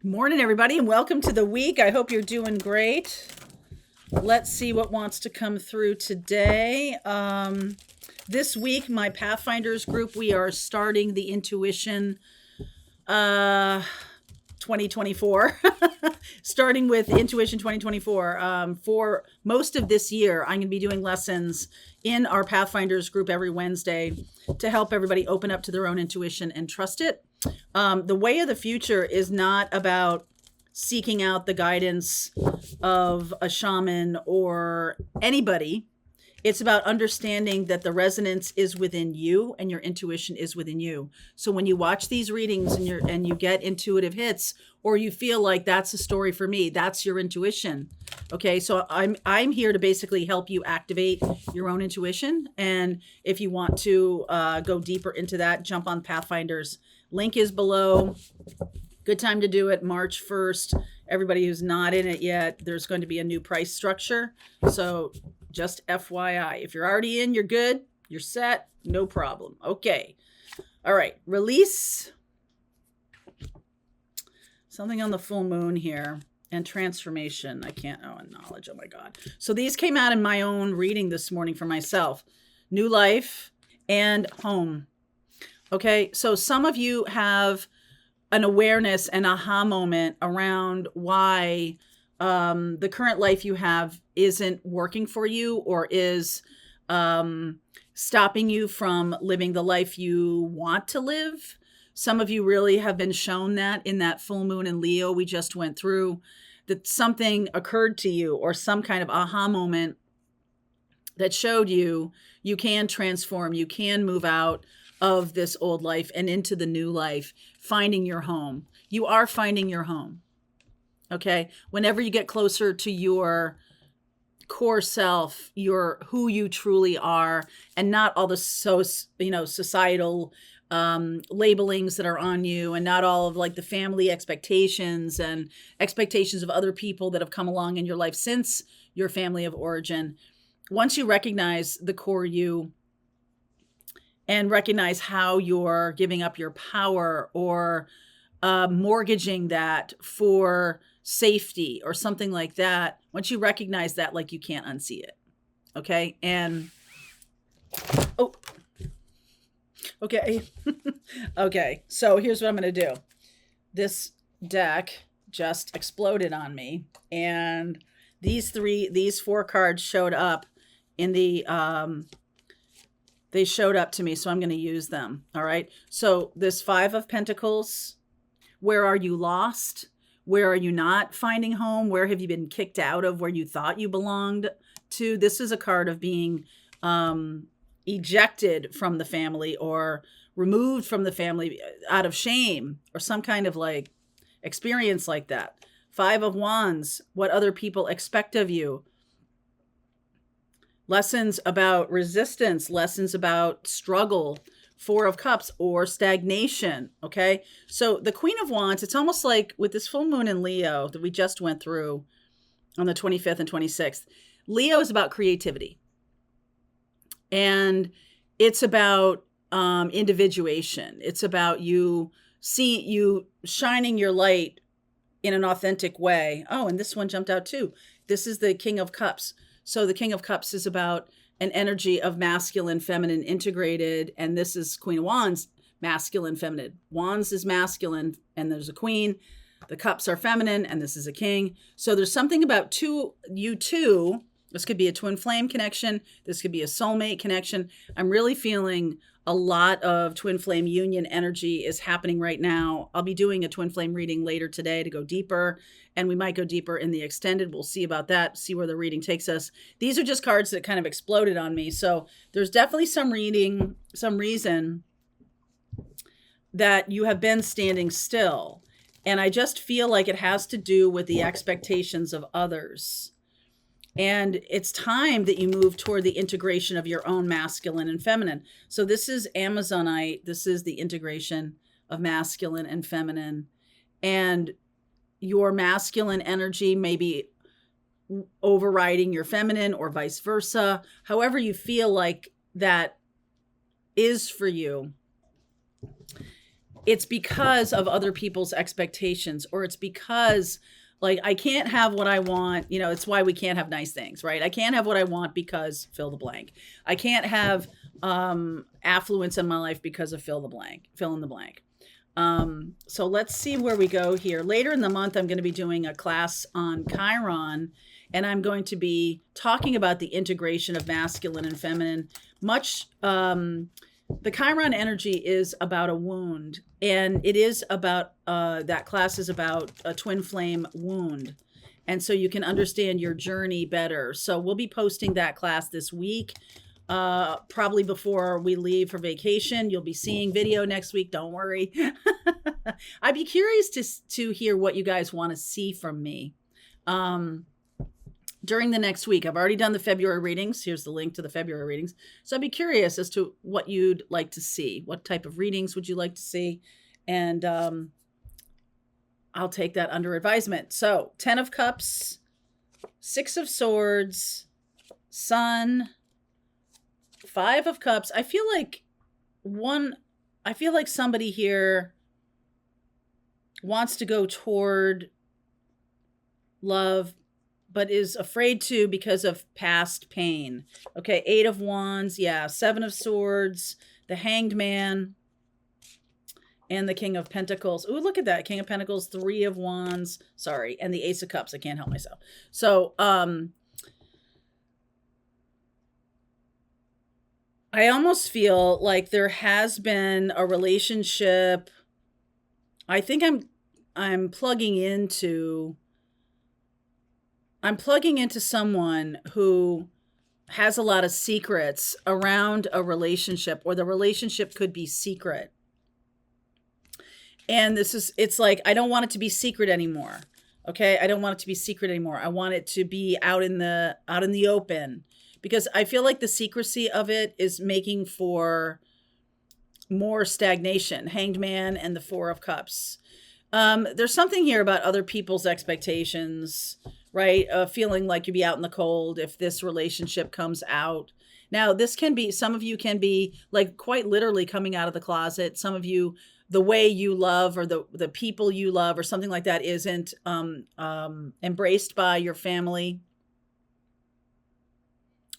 Morning, everybody, and welcome to the week. I hope you're doing great. Let's see what wants to come through today. This week, my Pathfinders group, we are starting the Intuition 2024, starting with Intuition 2024. For most of this year, I'm going to be doing lessons in our Pathfinders group every Wednesday to help everybody open up to their own intuition and trust it. The way of the future is not about seeking out the guidance of a shaman or anybody. It's about understanding that the resonance is within you and your intuition is within you. So when you watch these readings and you get intuitive hits, or you feel like that's a story for me, that's your intuition. Okay, so I'm here to basically help you activate your own intuition. And if you want to go deeper into that, jump on Pathfinders. Link is below. Good time to do it, March 1st. Everybody who's not in it yet, there's going to be a new price structure. So just FYI, if you're already in, you're good, you're set, no problem. Okay. All right. Release. Something on the full moon here. And transformation. And knowledge. Oh my God. So these came out in my own reading this morning for myself. New life and home. Okay. So some of you have an awareness and aha moment around why the current life you have isn't working for you or is stopping you from living the life you want to live. Some of you really have been shown that in that full moon in Leo we just went through, that something occurred to you or some kind of aha moment that showed you you can transform, you can move out of this old life and into the new life, finding your home. You are finding your home. Okay. Whenever you get closer to your core self, your who you truly are, and not all the societal labelings that are on you, and not all of like the family expectations and expectations of other people that have come along in your life since your family of origin. Once you recognize the core you and recognize how you're giving up your power or mortgaging that for safety or something like that, once you recognize that, like, you can't unsee it. Okay. And okay. Okay. So here's what I'm going to do. This deck just exploded on me, and these four cards showed up in the they showed up to me, so I'm going to use them. All right. So this Five of Pentacles, where are you lost? Where are you not finding home? Where have you been kicked out of where you thought you belonged to? This is a card of being ejected from the family or removed from the family out of shame or some kind of like experience like that. Five of Wands, what other people expect of you. Lessons about resistance, lessons about struggle. Four of Cups or stagnation. Okay. So the Queen of Wands, it's almost like with this full moon in Leo that we just went through on the 25th and 26th, Leo is about creativity. And it's about individuation. It's about you shining your light in an authentic way. Oh, and this one jumped out too. This is the King of Cups. So the King of Cups is about an energy of masculine, feminine integrated. And this is Queen of Wands, masculine, feminine. Wands is masculine, and there's a queen. The cups are feminine, and this is a king. So there's something about you two. This could be a twin flame connection. This could be a soulmate connection. I'm really feeling a lot of twin flame union energy is happening right now. I'll be doing a twin flame reading later today to go deeper, and we might go deeper in the extended. We'll see about that, see where the reading takes us. These are just cards that kind of exploded on me. So there's definitely some reason that you have been standing still. And I just feel like it has to do with the expectations of others. And it's time that you move toward the integration of your own masculine and feminine. So this is Amazonite. This is the integration of masculine and feminine. And your masculine energy may be overriding your feminine or vice versa. However you feel like that is for you. it's because of other people's expectations, or it's because like I can't have what I want. You know, it's why we can't have nice things, right? I can't have what I want because fill the blank. I can't have affluence in my life because of fill in the blank. So let's see where we go here. Later in the month, I'm going to be doing a class on Chiron, and I'm going to be talking about the integration of masculine and feminine. The Chiron energy is about a wound, and it is about, that class is about a twin flame wound. And so you can understand your journey better. So we'll be posting that class this week. Probably before we leave for vacation. You'll be seeing video next week. Don't worry. I'd be curious to hear what you guys want to see from me during the next week. I've already done the February readings. Here's the link to the February readings. So I'd be curious as to what you'd like to see. What type of readings would you like to see? And I'll take that under advisement. So 10 of Cups, 6 of Swords, Sun, 5 of Cups. I feel like somebody here wants to go toward love, but is afraid to because of past pain. Okay, 8 of Wands, yeah, 7 of Swords, the Hanged Man, and the King of Pentacles. Ooh, look at that. King of Pentacles, 3 of Wands, sorry, and the Ace of Cups. I can't help myself. So, I almost feel like there has been a relationship. I think I'm plugging into someone who has a lot of secrets around a relationship, or the relationship could be secret. And it's like, I don't want it to be secret anymore. Okay. I don't want it to be secret anymore. I want it to be out in the open, because I feel like the secrecy of it is making for more stagnation. Hanged Man and the 4 of Cups. There's something here about other people's expectations, right? Feeling like you'd be out in the cold if this relationship comes out. Now, this can be, some of you can be like quite literally coming out of the closet. Some of you, the way you love, or the people you love, or something like that isn't embraced by your family,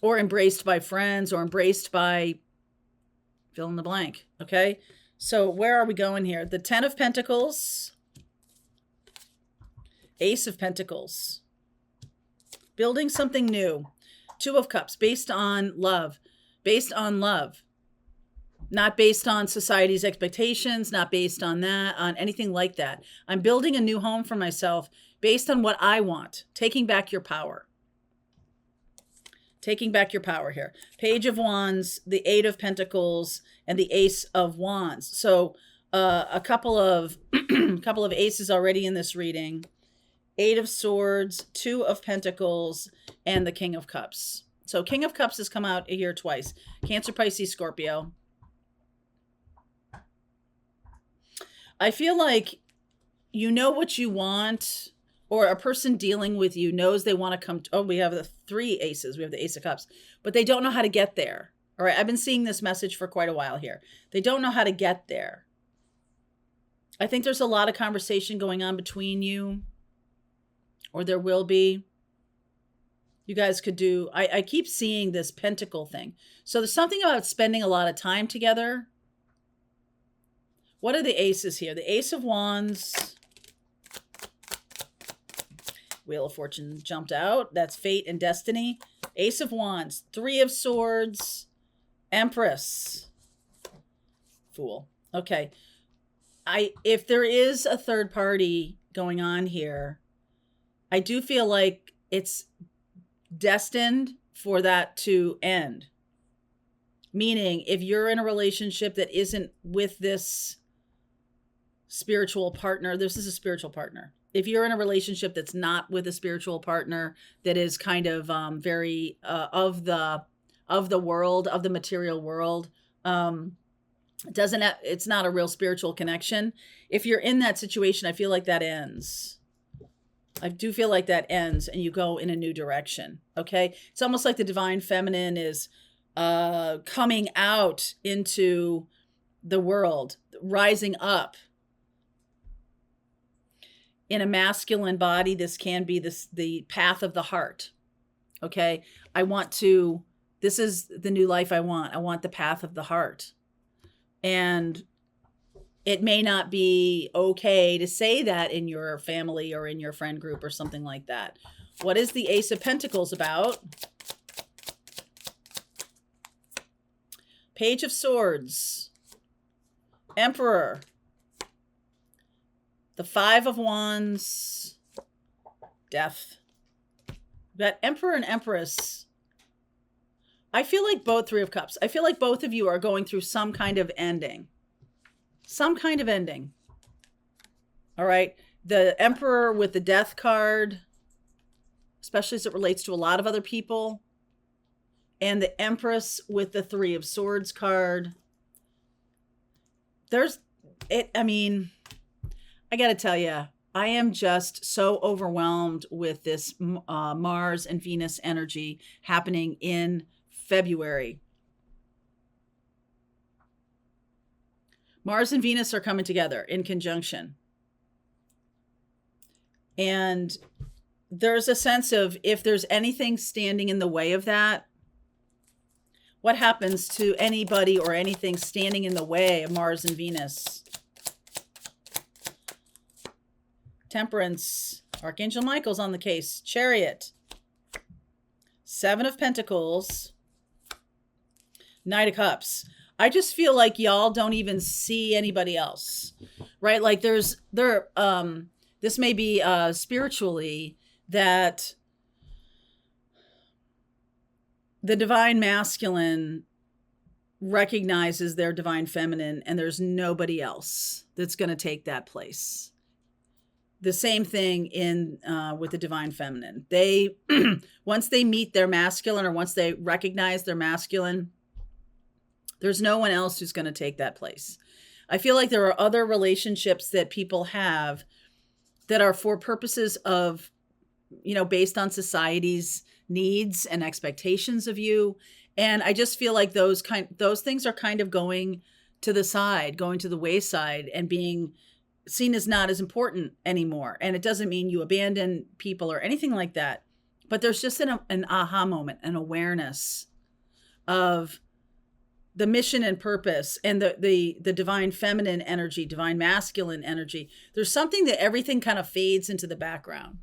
or embraced by friends, or embraced by fill in the blank. Okay. So where are we going here? The 10 of Pentacles, Ace of Pentacles, building something new. 2 of Cups, based on love, not based on society's expectations, not based on anything like that. I'm building a new home for myself based on what I want, taking back your power. Taking back your power here. Page of Wands, the 8 of Pentacles, and the Ace of Wands. So a couple of aces already in this reading. 8 of Swords, 2 of Pentacles, and the King of Cups. So King of Cups has come out here twice. Cancer, Pisces, Scorpio. I feel like you know what you want, or a person dealing with you knows they want to come. We have the 3 aces. We have the Ace of Cups, but they don't know how to get there. All right. I've been seeing this message for quite a while here. They don't know how to get there. I think there's a lot of conversation going on between you, or there will be. You guys could do, I keep seeing this pentacle thing. So there's something about spending a lot of time together. What are the aces here? The Ace of Wands. Wheel of Fortune jumped out. That's fate and destiny. Ace of Wands. 3 of Swords. Empress. Fool. Okay. If there is a third party going on here, I do feel like it's destined for that to end. Meaning, if you're in a relationship that isn't with this spiritual partner, this is a spiritual partner. If you're in a relationship that's not with a spiritual partner, that is kind of very of the world, of the material world, it's not a real spiritual connection. If you're in that situation, I feel like that ends. I do feel like that ends and you go in a new direction. Okay. It's almost like the divine feminine is coming out into the world. rising up in a masculine body. This can be the path of the heart. Okay. This is the new life I want. I want the path of the heart. And it may not be okay to say that in your family or in your friend group or something like that. What is the Ace of Pentacles about? Page of Swords, Emperor, the Five of Wands, Death. We've got Emperor and Empress. I feel like both Three of Cups. I feel like both of you are going through some kind of ending. Some kind of ending. All right. The Emperor with the Death card, especially as it relates to a lot of other people. And the Empress with the Three of Swords card. I mean, I got to tell you, I am just so overwhelmed with this Mars and Venus energy happening in February. Mars and Venus are coming together in conjunction. And there's a sense of, if there's anything standing in the way of that, what happens to anybody or anything standing in the way of Mars and Venus? Temperance. Archangel Michael's on the case. Chariot. Seven of Pentacles. Knight of Cups. I just feel like y'all don't even see anybody else, right? Like this may be spiritually that the divine masculine recognizes their divine feminine, and there's nobody else that's going to take that place. The same thing with the divine feminine. They, once they meet their masculine, or once they recognize their masculine, there's no one else who's going to take that place. I feel like there are other relationships that people have that are for purposes of, based on society's needs and expectations of you. And I just feel like those things are kind of going to the side, going to the wayside, and being seen as not as important anymore. And it doesn't mean you abandon people or anything like that, but there's just an aha moment, an awareness of the mission and purpose, and the divine feminine energy, divine masculine energy. There's something that everything kind of fades into the background.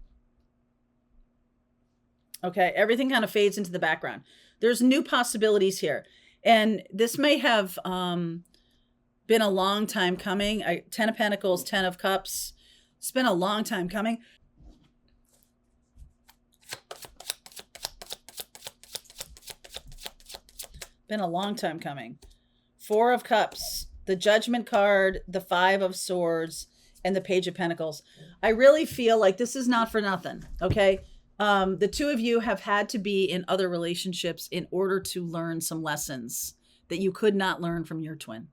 Okay, everything kind of fades into the background. There's new possibilities here. And this may have been a long time coming. 10 of Pentacles, 10 of Cups. It's been a long time coming. Been a long time coming. Four of Cups, the Judgment card, the Five of Swords, and the Page of Pentacles. I really feel like this is not for nothing, okay? The two of you have had to be in other relationships in order to learn some lessons that you could not learn from your twin.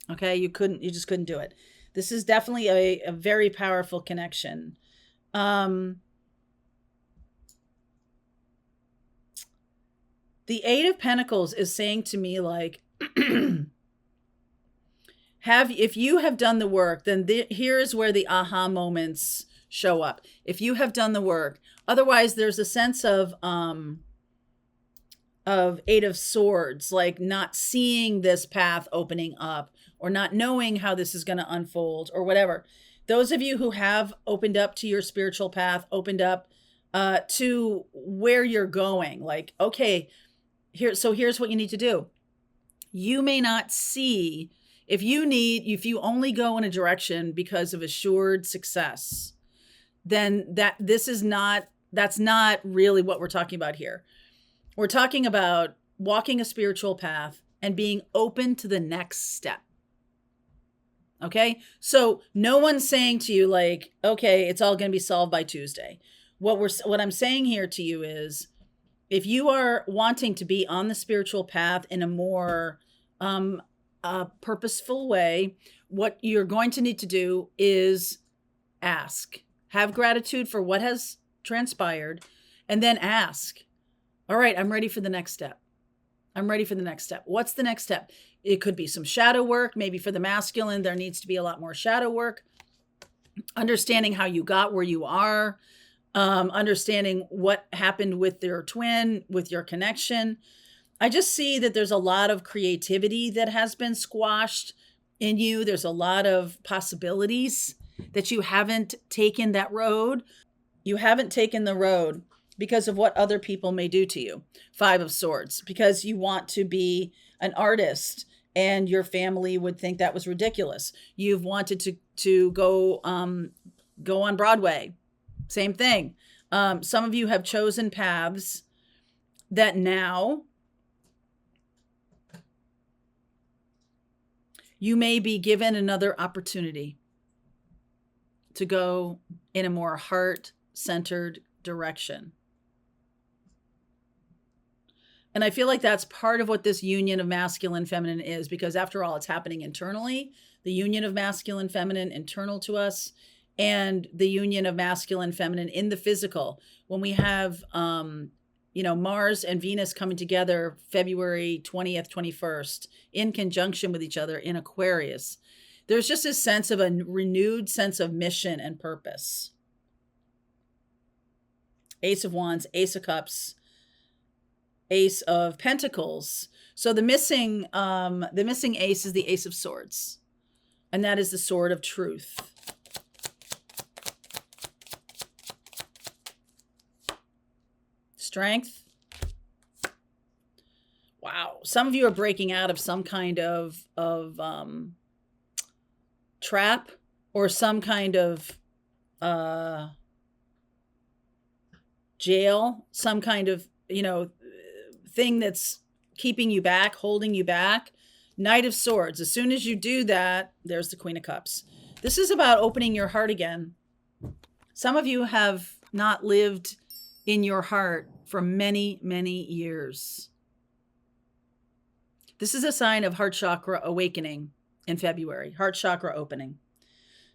Okay, you just couldn't do it. This is definitely a very powerful connection. The Eight of Pentacles is saying to me, like, if you have done the work, then here is where the aha moments show up. If you have done the work, otherwise there's a sense of Eight of Swords, like not seeing this path opening up, or not knowing how this is going to unfold, or whatever. Those of you who have opened up to your spiritual path, opened up to where you're going, like, okay, here's what you need to do. You may not see, if you only go in a direction because of assured success, then that's not really what we're talking about here. We're talking about walking a spiritual path and being open to the next step. Okay? So no one's saying to you, like, okay, it's all going to be solved by Tuesday. What I'm saying here to you is, if you are wanting to be on the spiritual path in a more purposeful way, what you're going to need to do is ask. Have gratitude for what has transpired, and then ask, all right, I'm ready for the next step. I'm ready for the next step. What's the next step? It could be some shadow work. Maybe for the masculine, there needs to be a lot more shadow work. Understanding how you got where you are. Understanding what happened with your twin, with your connection. I just see that there's a lot of creativity that has been squashed in you. There's a lot of possibilities that you haven't taken that road. You haven't taken the road because of what other people may do to you. 5 of Swords, because you want to be an artist and your family would think that was ridiculous. You've wanted to go on Broadway. Same thing. Some of you have chosen paths that now you may be given another opportunity to go in a more heart-centered direction. And I feel like that's part of what this union of masculine feminine is, because after all, it's happening internally, the union of masculine feminine internal to us, and the union of masculine feminine in the physical. When we have, Mars and Venus coming together February 20th, 21st, in conjunction with each other in Aquarius, there's just a sense of a renewed sense of mission and purpose. Ace of Wands, Ace of Cups, Ace of Pentacles. So the missing ace is the Ace of Swords, and that is the sword of truth. Strength. Wow. Some of you are breaking out of some kind of trap or some kind of jail, some kind of, thing that's keeping you back, holding you back. Knight of Swords. As soon as you do that, there's the Queen of Cups. This is about opening your heart again. Some of you have not lived in your heart for many, many years. This is a sign of heart chakra awakening in February, heart chakra opening.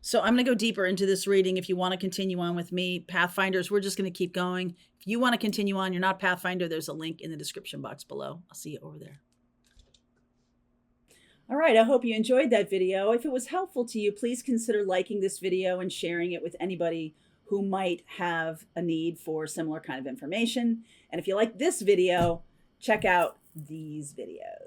So I'm going to go deeper into this reading. If you want to continue on with me, Pathfinders, we're just going to keep going. If you want to continue on, you're not Pathfinder, there's a link in the description box below. I'll see you over there. All right, I hope you enjoyed that video. If it was helpful to you, please consider liking this video and sharing it with anybody who might have a need for similar kind of information. And if you like this video, check out these videos.